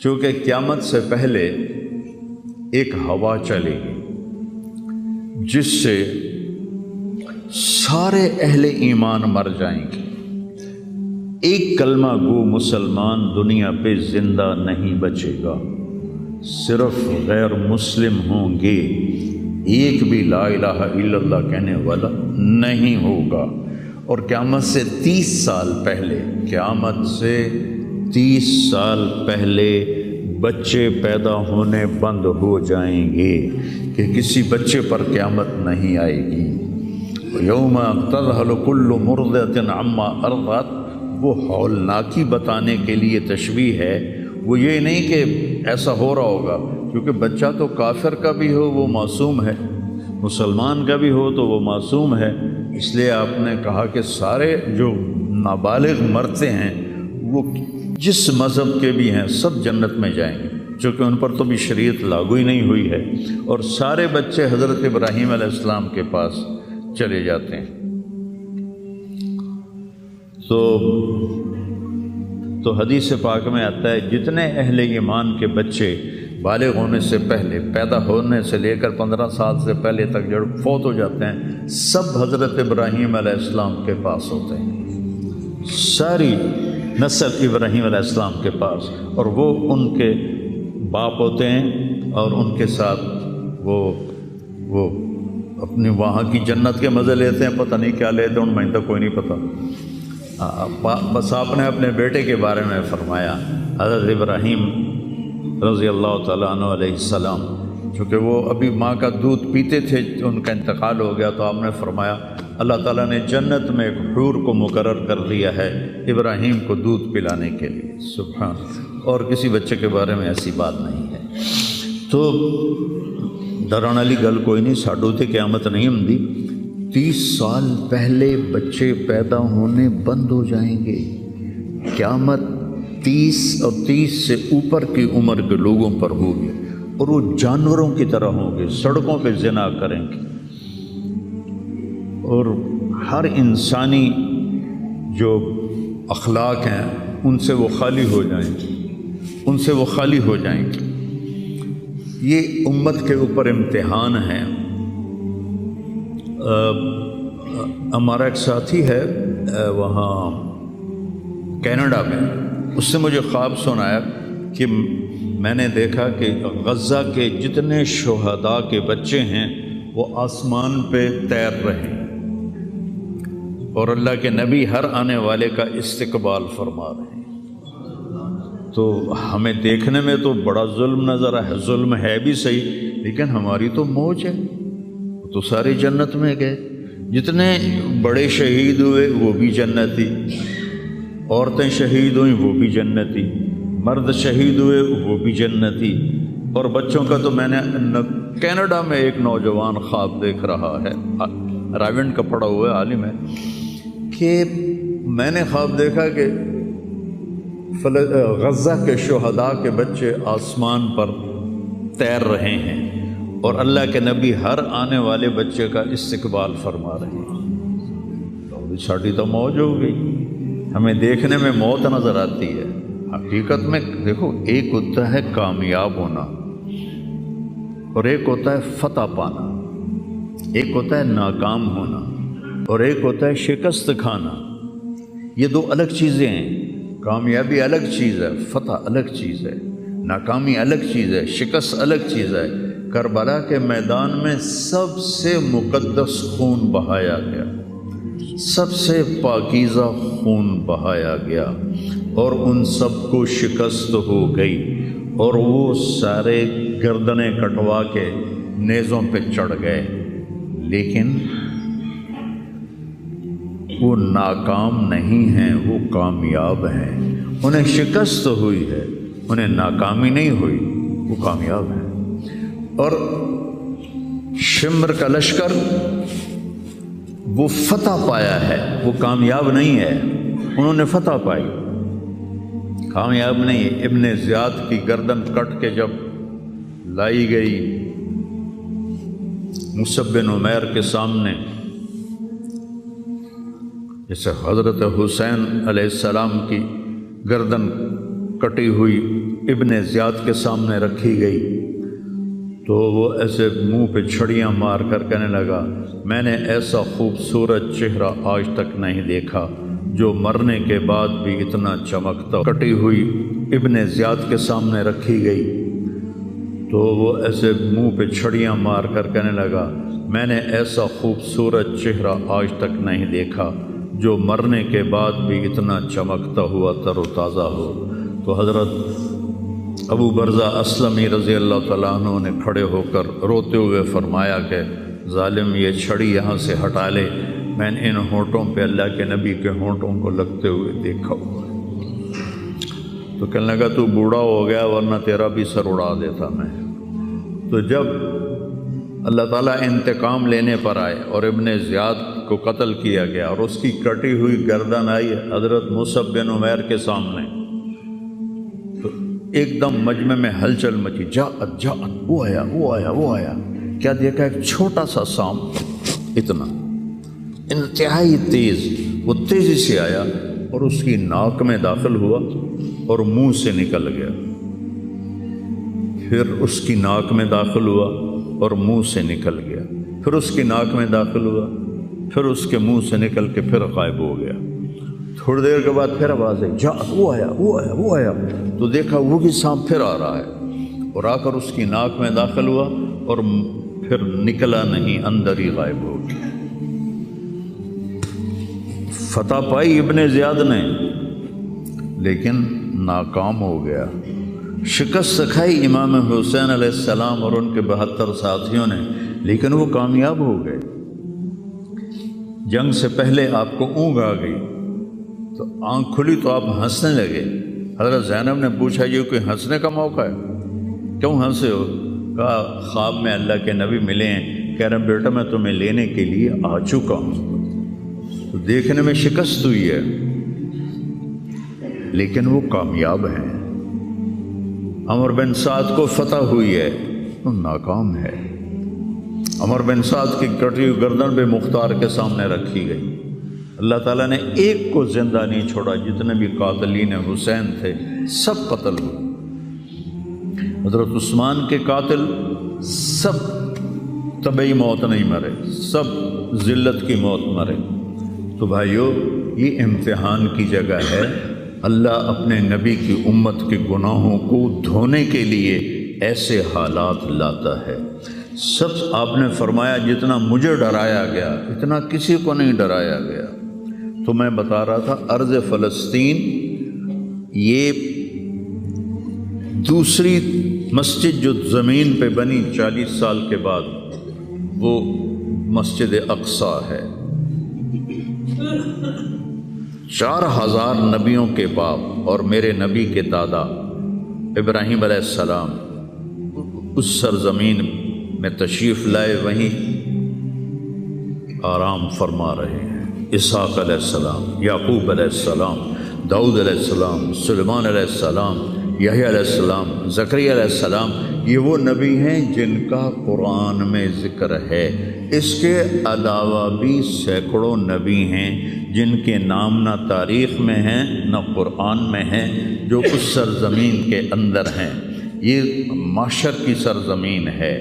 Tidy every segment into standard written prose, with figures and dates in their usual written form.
چونکہ قیامت سے پہلے ایک ہوا چلے گی جس سے سارے اہل ایمان مر جائیں گے، ایک کلمہ گو مسلمان دنیا پہ زندہ نہیں بچے گا، صرف غیر مسلم ہوں گے، ایک بھی لا الہ الا اللہ کہنے والا نہیں ہوگا۔ اور قیامت سے 30 سال پہلے، قیامت سے 30 سال پہلے بچے پیدا ہونے بند ہو جائیں گے کہ کسی بچے پر قیامت نہیں آئے گی۔ یوم تذہل کل مرضعۃ عما ارضعت، وہ ہولناکی بتانے کے لیے تشبیہ ہے، وہ یہ نہیں کہ ایسا ہو رہا ہوگا، کیونکہ بچہ تو کافر کا بھی ہو وہ معصوم ہے، مسلمان کا بھی ہو تو وہ معصوم ہے، اس لیے آپ نے کہا کہ سارے جو نابالغ مرتے ہیں وہ جس مذہب کے بھی ہیں سب جنت میں جائیں گے، چونکہ ان پر تو بھی شریعت لاگو ہی نہیں ہوئی ہے، اور سارے بچے حضرت ابراہیم علیہ السلام کے پاس چلے جاتے ہیں۔ تو حدیث پاک میں آتا ہے جتنے اہل ایمان کے بچے بالغ ہونے سے پہلے، پیدا ہونے سے لے کر 15 سال سے پہلے تک جو فوت ہو جاتے ہیں، سب حضرت ابراہیم علیہ السلام کے پاس ہوتے ہیں، ساری نسل ابراہیم علیہ السلام کے پاس، اور وہ ان کے باپ ہوتے ہیں، اور ان کے ساتھ وہ اپنی وہاں کی جنت کے مزے لیتے ہیں، پتہ نہیں کیا لیتے ہیں، ان میں تو کوئی نہیں پتہ۔ بس آپ نے اپنے بیٹے کے بارے میں فرمایا، حضرت ابراہیم رضی اللہ تعالیٰ عنہ علیہ السلام، چونکہ وہ ابھی ماں کا دودھ پیتے تھے، ان کا انتقال ہو گیا، تو آپ نے فرمایا اللہ تعالیٰ نے جنت میں ایک حور کو مقرر کر دیا ہے ابراہیم کو دودھ پلانے کے لیے، سبحان، اور کسی بچے کے بارے میں ایسی بات نہیں ہے۔ تو ڈران والی گل کوئی نہیں، ساڈو تے قیامت نہیں ہوندی، 30 سال پہلے بچے پیدا ہونے بند ہو جائیں گے، قیامت 30 اور 30 سے اوپر کی عمر کے لوگوں پر ہوگی، اور وہ جانوروں کی طرح ہوں گے، سڑکوں پہ زنا کریں گے، اور ہر انسانی جو اخلاق ہیں ان سے وہ خالی ہو جائیں گے، ان سے وہ خالی ہو جائیں گے۔ یہ امت کے اوپر امتحان ہے۔ ہمارا ایک ساتھی ہے وہاں کینیڈا میں، اس سے مجھے خواب سنایا کہ میں نے دیکھا کہ غزہ کے جتنے شہداء کے بچے ہیں وہ آسمان پہ تیر رہے ہیں، اور اللہ کے نبی ہر آنے والے کا استقبال فرما رہے ہیں۔ تو ہمیں دیکھنے میں تو بڑا ظلم نظر ہے، ظلم ہے بھی صحیح، لیکن ہماری تو موج ہے، تو سارے جنت میں گئے، جتنے بڑے شہید ہوئے وہ بھی جنتی، عورتیں شہید ہوئیں وہ بھی جنتی، مرد شہید ہوئے وہ بھی جنتی، اور بچوں کا تو میں نے کینیڈا میں ایک نوجوان خواب دیکھ رہا ہے، راونڈ کا پڑھا ہوا ہے، عالم ہے، کہ میں نے خواب دیکھا کہ غزہ کے شہداء کے بچے آسمان پر تیر رہے ہیں، اور اللہ کے نبی ہر آنے والے بچے کا استقبال فرما رہے ہیں۔ ساڑی تو موج ہو گئی، ہمیں دیکھنے میں موت نظر آتی ہے، حقیقت میں دیکھو ایک ہوتا ہے کامیاب ہونا، اور ایک ہوتا ہے فتح پانا، ایک ہوتا ہے ناکام ہونا، اور ایک ہوتا ہے شکست کھانا۔ یہ دو الگ چیزیں ہیں، کامیابی الگ چیز ہے، فتح الگ چیز ہے، ناکامی الگ چیز ہے، شکست الگ چیز ہے۔ کربلا کے میدان میں سب سے مقدس خون بہایا گیا، سب سے پاکیزہ خون بہایا گیا، اور ان سب کو شکست ہو گئی، اور وہ سارے گردنیں کٹوا کے نیزوں پہ چڑھ گئے، لیکن وہ ناکام نہیں ہیں، وہ کامیاب ہیں۔ انہیں شکست ہوئی ہے، انہیں ناکامی نہیں ہوئی، وہ کامیاب ہیں۔ اور شمر کا لشکر وہ فتح پایا ہے، وہ کامیاب نہیں ہے، انہوں نے فتح پائی، کامیاب نہیں ہے۔ ابن زیاد کی گردن کٹ کے جب لائی گئی مصعب بن عمیر کے سامنے، جیسے حضرت حسین علیہ السلام کی گردن کٹی ہوئی ابن زیاد کے سامنے رکھی گئی تو وہ ایسے منہ پہ چھڑیاں مار کر کہنے لگا میں نے ایسا خوبصورت چہرہ آج تک نہیں دیکھا جو مرنے کے بعد بھی اتنا چمکتا۔ کٹی ہوئی ابن زیاد کے سامنے رکھی گئی تو وہ ایسے منہ پہ چھڑیاں مار کر کہنے لگا میں نے ایسا خوبصورت چہرہ آج تک نہیں دیکھا جو مرنے کے بعد بھی اتنا چمکتا ہوا تر و تازہ ہو۔ تو حضرت ابو برزہ اسلمی رضی اللہ تعالیٰ عنہ نے کھڑے ہو کر روتے ہوئے فرمایا کہ ظالم یہ چھڑی یہاں سے ہٹا لے، میں نے ان ہونٹوں پہ اللہ کے نبی کے ہونٹوں کو لگتے ہوئے دیکھا ہوا۔ تو کہنے لگا تو بوڑھا ہو گیا ورنہ تیرا بھی سر اڑا دیتا میں۔ تو جب اللہ تعالیٰ انتقام لینے پر آئے اور ابن زیاد کو قتل کیا گیا اور اس کی کٹی ہوئی گردن آئی حضرت مصعب بن عمیر کے سامنے، تو ایک دم مجمع میں ہلچل مچی، جاءت وہ آیا، کیا دیکھا؟ ایک چھوٹا سا سانپ، اتنا انتہائی تیز، وہ تیزی سے آیا اور اس کی ناک میں داخل ہوا اور منہ سے نکل گیا، پھر اس کی ناک میں داخل ہوا اور منہ سے نکل گیا، پھر اس کی ناک میں داخل ہوا، پھر اس کے منہ سے نکل کے پھر غائب ہو گیا۔ تھوڑی دیر کے بعد پھر آواز آئی، وہ آیا، تو دیکھا وہ بھی سانپ پھر آ رہا ہے اور آ کر اس کی ناک میں داخل ہوا اور پھر نکلا نہیں، اندر ہی غائب ہو گیا۔ فتح پائی ابن زیاد نے لیکن ناکام ہو گیا، شکست کھائی امام حسین علیہ السلام اور ان کے 72 ساتھیوں نے، لیکن وہ کامیاب ہو گئے۔ جنگ سے پہلے آپ کو اونگ آ گئی تو آنکھ کھلی تو آپ ہنسنے لگے۔ حضرت زینب نے پوچھا یہ کوئی ہنسنے کا موقع ہے، کیوں ہنسے ہو؟ کہا خواب میں اللہ کے نبی ملے ہیں، کہہ رہے بیٹا میں تمہیں لینے کے لیے آ چکا ہوں۔ تو دیکھنے میں شکست ہوئی ہے لیکن وہ کامیاب ہیں۔ عمر بن سعد کو فتح ہوئی ہے، وہ ناکام ہے۔ عمر بن سعد کی کٹی ہوئی گردن بے مختار کے سامنے رکھی گئی، اللہ تعالیٰ نے ایک کو زندہ نہیں چھوڑا، جتنے بھی قاتلین حسین تھے سب قتل ہوئے۔ حضرت عثمان کے قاتل سب طبعی موت نہیں مرے، سب ذلت کی موت مرے۔ تو بھائیو یہ امتحان کی جگہ ہے، اللہ اپنے نبی کی امت کے گناہوں کو دھونے کے لیے ایسے حالات لاتا ہے۔ سب آپ نے فرمایا جتنا مجھے ڈرایا گیا اتنا کسی کو نہیں ڈرایا گیا۔ تو میں بتا رہا تھا ارض فلسطین یہ دوسری مسجد جو زمین پہ بنی 40 سال کے بعد، وہ مسجد اقصی ہے۔ 4000 نبیوں کے باپ اور میرے نبی کے دادا ابراہیم علیہ السلام اس سرزمین میں تشریف لائے، وہیں آرام فرما رہے ہیں۔ اسحاق علیہ السلام، یعقوب علیہ السلام، داؤد علیہ السلام، سلیمان علیہ السلام، یحییٰ علیہ السلام، زکریا علیہ السلام، یہ وہ نبی ہیں جن کا قرآن میں ذکر ہے۔ اس کے علاوہ بھی سینکڑوں نبی ہیں جن کے نام نہ تاریخ میں ہیں نہ قرآن میں ہیں، جو اس سرزمین کے اندر ہیں۔ یہ محشر کی سرزمین ہے،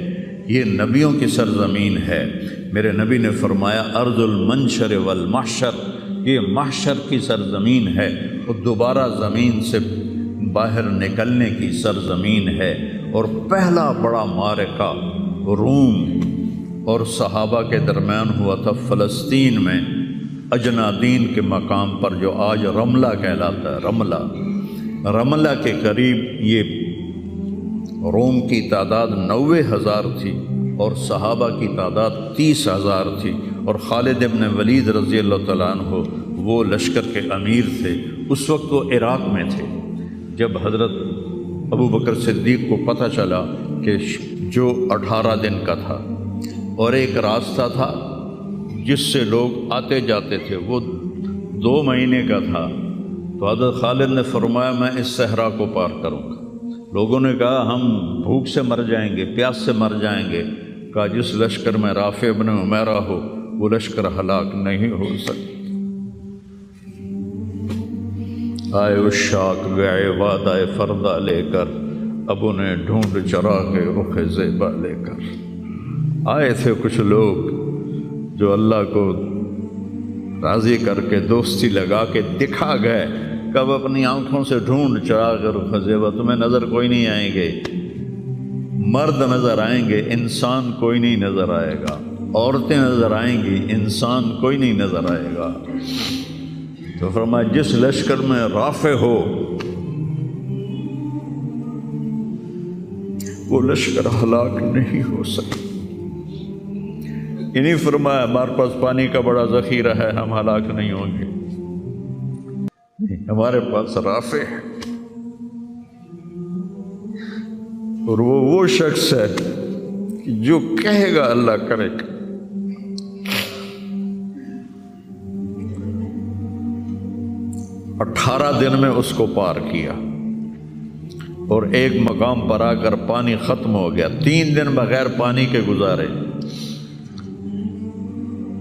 یہ نبیوں کی سرزمین ہے۔ میرے نبی نے فرمایا ارض المنشر والمحشر، یہ محشر کی سرزمین ہے اور دوبارہ زمین سے باہر نکلنے کی سرزمین ہے۔ اور پہلا بڑا معرکہ روم اور صحابہ کے درمیان ہوا تھا فلسطین میں، اجنادین کے مقام پر جو آج رملہ کہلاتا ہے۔ رملہ کے قریب یہ روم کی تعداد 90,000 تھی اور صحابہ کی تعداد 30,000 تھی، اور خالد ابن ولید رضی اللہ تعالیٰ عنہ وہ لشکر کے امیر تھے۔ اس وقت وہ عراق میں تھے۔ جب حضرت ابو بکر صدیق کو پتہ چلا کہ جو 18 دن کا تھا اور ایک راستہ تھا جس سے لوگ آتے جاتے تھے وہ 2 مہینے کا تھا، تو حضرت خالد نے فرمایا میں اس صحرا کو پار کروں گا۔ لوگوں نے کہا ہم بھوک سے مر جائیں گے، پیاس سے مر جائیں گے۔ کہا جس لشکر میں رافع ابن عمیرہ ہو وہ لشکر ہلاک نہیں ہو سکتا۔ آئے اشاق گئے وعدہ فردہ لے کر، اب انہیں ڈھونڈ چراغ رخ زیبا لے کر آئے تھے کچھ لوگ جو اللہ کو راضی کر کے دوستی لگا کے دکھا گئے، کب اپنی آنکھوں سے ڈھونڈ چراغ رخ زیبا، تمہیں نظر کوئی نہیں آئیں گے، مرد نظر آئیں گے، انسان کوئی نہیں نظر آئے گا، عورتیں نظر آئیں گی، انسان کوئی نہیں نظر آئے گا۔ تو فرمایا جس لشکر میں رافع ہو وہ لشکر ہلاک نہیں ہو سکتا۔ انہیں فرمایا ہمارے پاس پانی کا بڑا ذخیرہ ہے، ہم ہلاک نہیں ہوں گے، نہیں، ہمارے پاس رافع ہے، اور وہ شخص ہے کہ جو کہے گا اللہ کرے گا۔ 18 دن میں اس کو پار کیا، اور ایک مقام پر آ کر پانی ختم ہو گیا، 3 دن بغیر پانی کے گزارے۔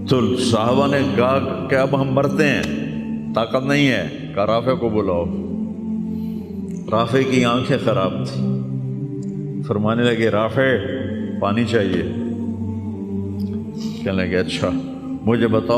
تو صحابہ نے کہا کہ اب ہم مرتے ہیں، طاقت نہیں ہے، کہا رافع کو بلاؤ۔ رافع کی آنکھیں خراب تھی، فرمانے لگے رافع پانی چاہیے، کہنے لگے اچھا مجھے بتاؤ